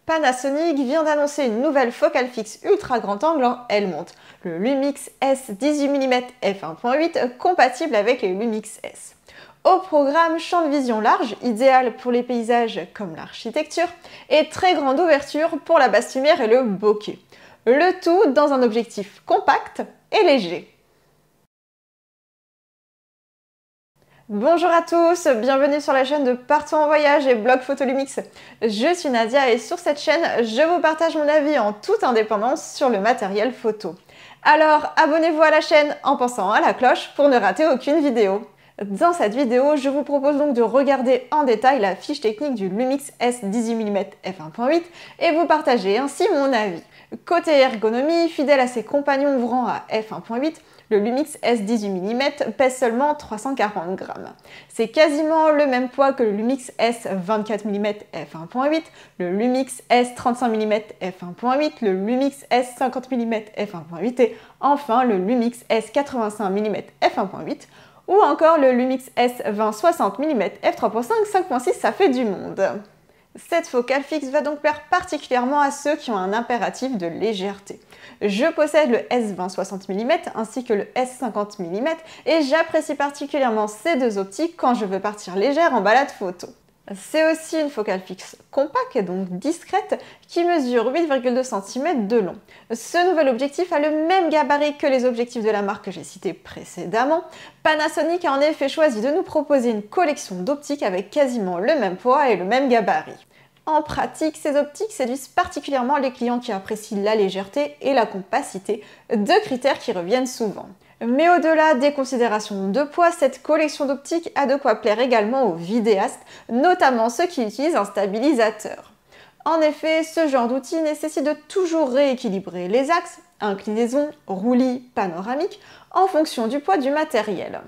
Panasonic vient d'annoncer une nouvelle focale fixe ultra grand angle en L-mount, le Lumix S 18 mm f1.8 compatible avec les Lumix S. Au programme, champ de vision large, idéal pour les paysages comme l'architecture, et très grande ouverture pour la basse lumière et le bokeh. Le tout dans un objectif compact et léger. Bonjour à tous, bienvenue sur la chaîne de Partons en voyage et blog Photo Lumix. Je suis Nadia et sur cette chaîne, je vous partage mon avis en toute indépendance sur le matériel photo. Alors abonnez-vous à la chaîne en pensant à la cloche pour ne rater aucune vidéo. Dans cette vidéo, je vous propose donc de regarder en détail la fiche technique du Lumix S 18 mm f1.8 et vous partager ainsi mon avis. Côté ergonomie, fidèle à ses compagnons ouvrant à f1.8, le Lumix S 18 mm pèse seulement 340 grammes. C'est quasiment le même poids que le Lumix S 24 mm f1.8, le Lumix S 35 mm f1.8, le Lumix S 50 mm f1.8 et enfin le Lumix S 85 mm f1.8 ou encore le Lumix S 20-60 mm f3.5, 5.6, ça fait du monde. Cette focale fixe va donc plaire particulièrement à ceux qui ont un impératif de légèreté. Je possède le S20-60 mm ainsi que le S50 mm et j'apprécie particulièrement ces deux optiques quand je veux partir légère en balade photo. C'est aussi une focale fixe compacte et donc discrète qui mesure 8,2 cm de long. Ce nouvel objectif a le même gabarit que les objectifs de la marque que j'ai cité précédemment. Panasonic a en effet choisi de nous proposer une collection d'optiques avec quasiment le même poids et le même gabarit. En pratique, ces optiques séduisent particulièrement les clients qui apprécient la légèreté et la compacité, deux critères qui reviennent souvent. Mais au-delà des considérations de poids, cette collection d'optiques a de quoi plaire également aux vidéastes, notamment ceux qui utilisent un stabilisateur. En effet, ce genre d'outil nécessite de toujours rééquilibrer les axes, inclinaison, roulis, panoramique, en fonction du poids du matériel.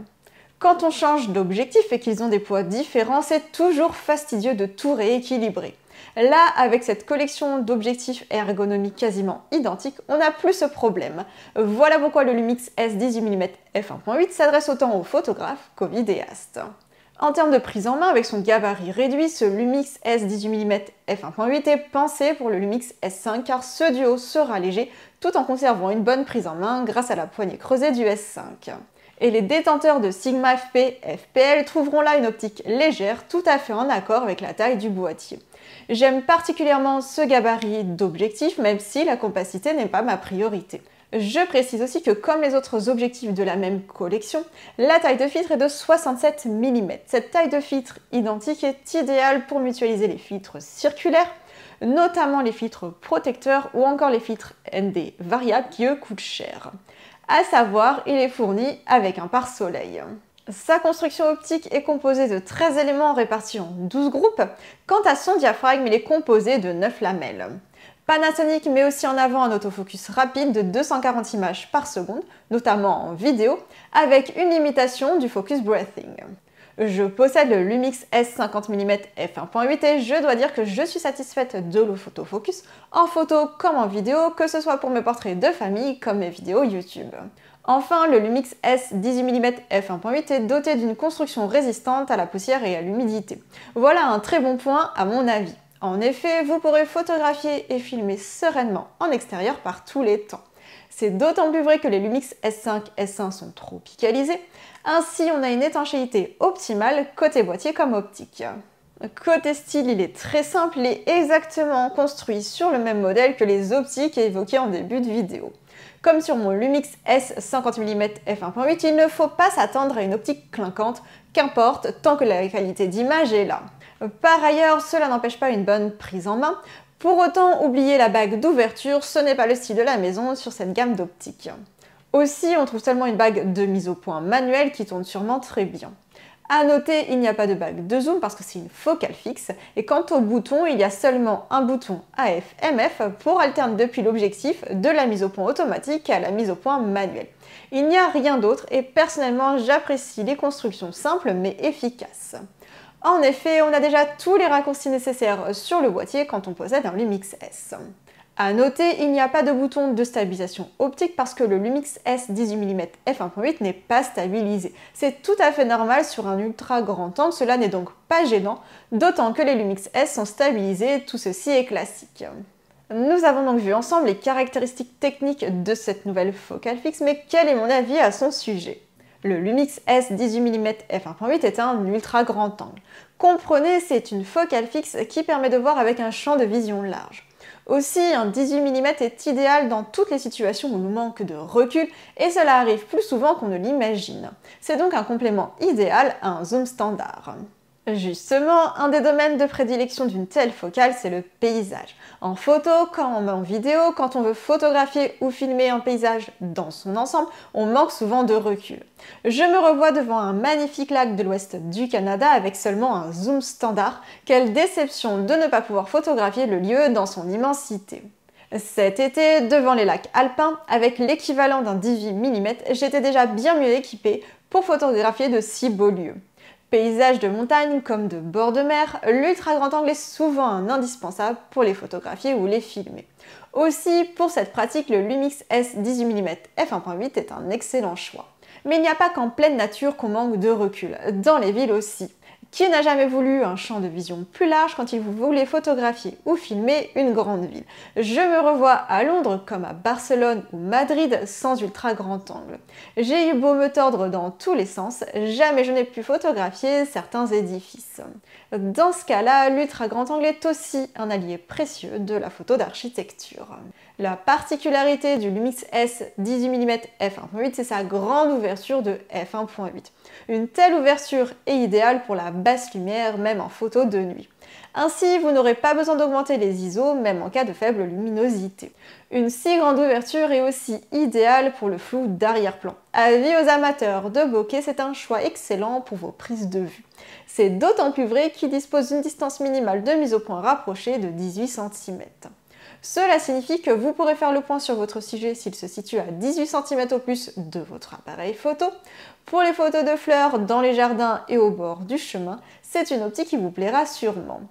Quand on change d'objectif et qu'ils ont des poids différents, c'est toujours fastidieux de tout rééquilibrer. Là, avec cette collection d'objectifs ergonomiques quasiment identiques, on n'a plus ce problème. Voilà pourquoi le Lumix S 18 mm f1.8 s'adresse autant aux photographes qu'aux vidéastes. En termes de prise en main, avec son gabarit réduit, ce Lumix S 18 mm f1.8 est pensé pour le Lumix S5 car ce duo sera léger tout en conservant une bonne prise en main grâce à la poignée creusée du S5. Et les détenteurs de Sigma FP, FPL trouveront là une optique légère tout à fait en accord avec la taille du boîtier. J'aime particulièrement ce gabarit d'objectif même si la compacité n'est pas ma priorité. Je précise aussi que comme les autres objectifs de la même collection, la taille de filtre est de 67 mm. Cette taille de filtre identique est idéale pour mutualiser les filtres circulaires, notamment les filtres protecteurs ou encore les filtres ND variables qui eux coûtent cher. À savoir, il est fourni avec un pare-soleil. Sa construction optique est composée de 13 éléments répartis en 12 groupes. Quant à son diaphragme, il est composé de 9 lamelles. Panasonic met aussi en avant un autofocus rapide de 240 images par seconde, notamment en vidéo, avec une limitation du focus breathing. Je possède le Lumix S 50 mm f1.8 et je dois dire que je suis satisfaite de l'autofocus, en photo comme en vidéo, que ce soit pour mes portraits de famille comme mes vidéos YouTube. Enfin, le Lumix S 18 mm f1.8 est doté d'une construction résistante à la poussière et à l'humidité. Voilà un très bon point à mon avis. En effet, vous pourrez photographier et filmer sereinement en extérieur par tous les temps. C'est d'autant plus vrai que les Lumix S5, S1 sont tropicalisés, ainsi on a une étanchéité optimale côté boîtier comme optique. Côté style, il est très simple et exactement construit sur le même modèle que les optiques évoquées en début de vidéo. Comme sur mon Lumix S 50 mm f1.8, il ne faut pas s'attendre à une optique clinquante, qu'importe tant que la qualité d'image est là. Par ailleurs, cela n'empêche pas une bonne prise en main. Pour autant, oublier la bague d'ouverture, ce n'est pas le style de la maison sur cette gamme d'optiques. Aussi, on trouve seulement une bague de mise au point manuelle qui tourne sûrement très bien. A noter, il n'y a pas de bague de zoom parce que c'est une focale fixe. Et quant au bouton, il y a seulement un bouton AF-MF pour alterner depuis l'objectif de la mise au point automatique à la mise au point manuelle. Il n'y a rien d'autre et personnellement, j'apprécie les constructions simples mais efficaces. En effet, on a déjà tous les raccourcis nécessaires sur le boîtier quand on possède un Lumix S. A noter, il n'y a pas de bouton de stabilisation optique parce que le Lumix S 18 mm f1.8 n'est pas stabilisé. C'est tout à fait normal sur un ultra grand angle, cela n'est donc pas gênant, d'autant que les Lumix S sont stabilisés, tout ceci est classique. Nous avons donc vu ensemble les caractéristiques techniques de cette nouvelle focale fixe, mais quel est mon avis à son sujet? Le Lumix S 18 mm f1.8 est un ultra grand angle. Comprenez, c'est une focale fixe qui permet de voir avec un champ de vision large. Aussi, un 18 mm est idéal dans toutes les situations où l'on manque de recul et cela arrive plus souvent qu'on ne l'imagine. C'est donc un complément idéal à un zoom standard. Justement, un des domaines de prédilection d'une telle focale, c'est le paysage. En photo, comme en vidéo, quand on veut photographier ou filmer un paysage dans son ensemble, on manque souvent de recul. Je me revois devant un magnifique lac de l'ouest du Canada avec seulement un zoom standard. Quelle déception de ne pas pouvoir photographier le lieu dans son immensité. Cet été, devant les lacs alpins, avec l'équivalent d'un 18 mm, j'étais déjà bien mieux équipée pour photographier de si beaux lieux. Paysages de montagne comme de bord de mer, l'ultra grand angle est souvent un indispensable pour les photographier ou les filmer. Aussi, pour cette pratique, le Lumix S 18 mm f1.8 est un excellent choix. Mais il n'y a pas qu'en pleine nature qu'on manque de recul, dans les villes aussi. Qui n'a jamais voulu un champ de vision plus large quand il voulait photographier ou filmer une grande ville? Je me revois à Londres comme à Barcelone ou Madrid sans ultra grand angle. J'ai eu beau me tordre dans tous les sens, jamais je n'ai pu photographier certains édifices. Dans ce cas-là, l'ultra grand angle est aussi un allié précieux de la photo d'architecture. La particularité du Lumix S 18 mm f1.8, c'est sa grande ouverture de f1.8. Une telle ouverture est idéale pour la basse lumière, même en photo de nuit. Ainsi, vous n'aurez pas besoin d'augmenter les ISO, même en cas de faible luminosité. Une si grande ouverture est aussi idéale pour le flou d'arrière-plan. Avis aux amateurs de bokeh, c'est un choix excellent pour vos prises de vue. C'est d'autant plus vrai qu'il dispose d'une distance minimale de mise au point rapprochée de 18 cm. Cela signifie que vous pourrez faire le point sur votre sujet s'il se situe à 18 cm au plus de votre appareil photo. Pour les photos de fleurs dans les jardins et au bord du chemin, c'est une optique qui vous plaira sûrement.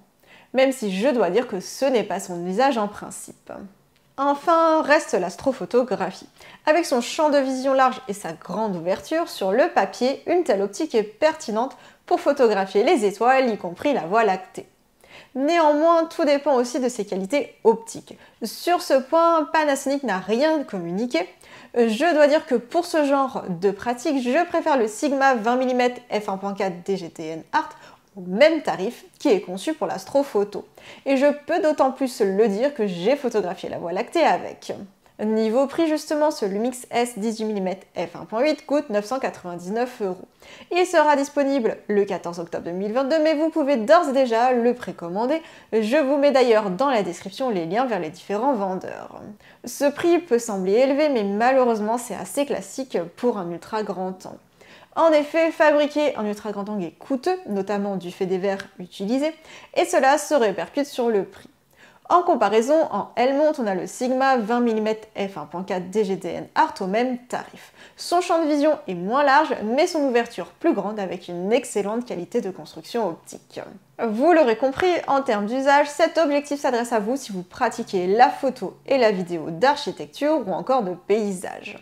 Même si je dois dire que ce n'est pas son usage en principe. Enfin, reste l'astrophotographie. Avec son champ de vision large et sa grande ouverture, sur le papier, une telle optique est pertinente pour photographier les étoiles, y compris la Voie lactée. Néanmoins, tout dépend aussi de ses qualités optiques. Sur ce point, Panasonic n'a rien communiqué. Je dois dire que pour ce genre de pratique, je préfère le Sigma 20 mm f1.4 DGTN Art au même tarif qui est conçu pour l'astrophoto. Et je peux d'autant plus le dire que j'ai photographié la Voie lactée avec. Niveau prix justement, ce Lumix S 18 mm f1.8 coûte 999 €. Il sera disponible le 14 octobre 2022, mais vous pouvez d'ores et déjà le précommander. Je vous mets d'ailleurs dans la description les liens vers les différents vendeurs. Ce prix peut sembler élevé, mais malheureusement c'est assez classique pour un ultra grand angle. En effet, fabriquer un ultra grand angle est coûteux, notamment du fait des verres utilisés, et cela se répercute sur le prix. En comparaison, en Helmont, on a le Sigma 20 mm f1.4 DGTN Art au même tarif. Son champ de vision est moins large, mais son ouverture plus grande avec une excellente qualité de construction optique. Vous l'aurez compris, en termes d'usage, cet objectif s'adresse à vous si vous pratiquez la photo et la vidéo d'architecture ou encore de paysage.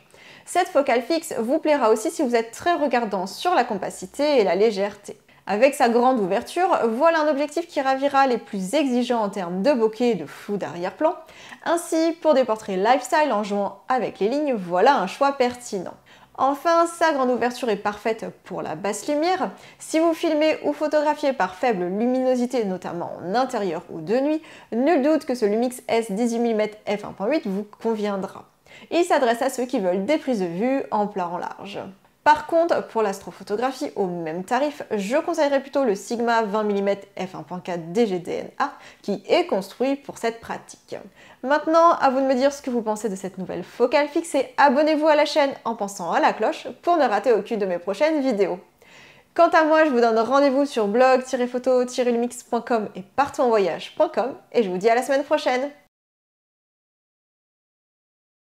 Cette focale fixe vous plaira aussi si vous êtes très regardant sur la compacité et la légèreté. Avec sa grande ouverture, voilà un objectif qui ravira les plus exigeants en termes de bokeh et de flou d'arrière-plan. Ainsi, pour des portraits lifestyle en jouant avec les lignes, voilà un choix pertinent. Enfin, sa grande ouverture est parfaite pour la basse lumière. Si vous filmez ou photographiez par faible luminosité, notamment en intérieur ou de nuit, nul doute que ce Lumix S 18 mm f1.8 vous conviendra. Il s'adresse à ceux qui veulent des prises de vue en plat en large. Par contre, pour l'astrophotographie au même tarif, je conseillerais plutôt le Sigma 20 mm f1.4 DGTN Art qui est construit pour cette pratique. Maintenant, à vous de me dire ce que vous pensez de cette nouvelle focale fixe et abonnez-vous à la chaîne en pensant à la cloche pour ne rater aucune de mes prochaines vidéos. Quant à moi, je vous donne rendez-vous sur blog-photo-lumix.com et partouxenvoyage.com et je vous dis à la semaine prochaine.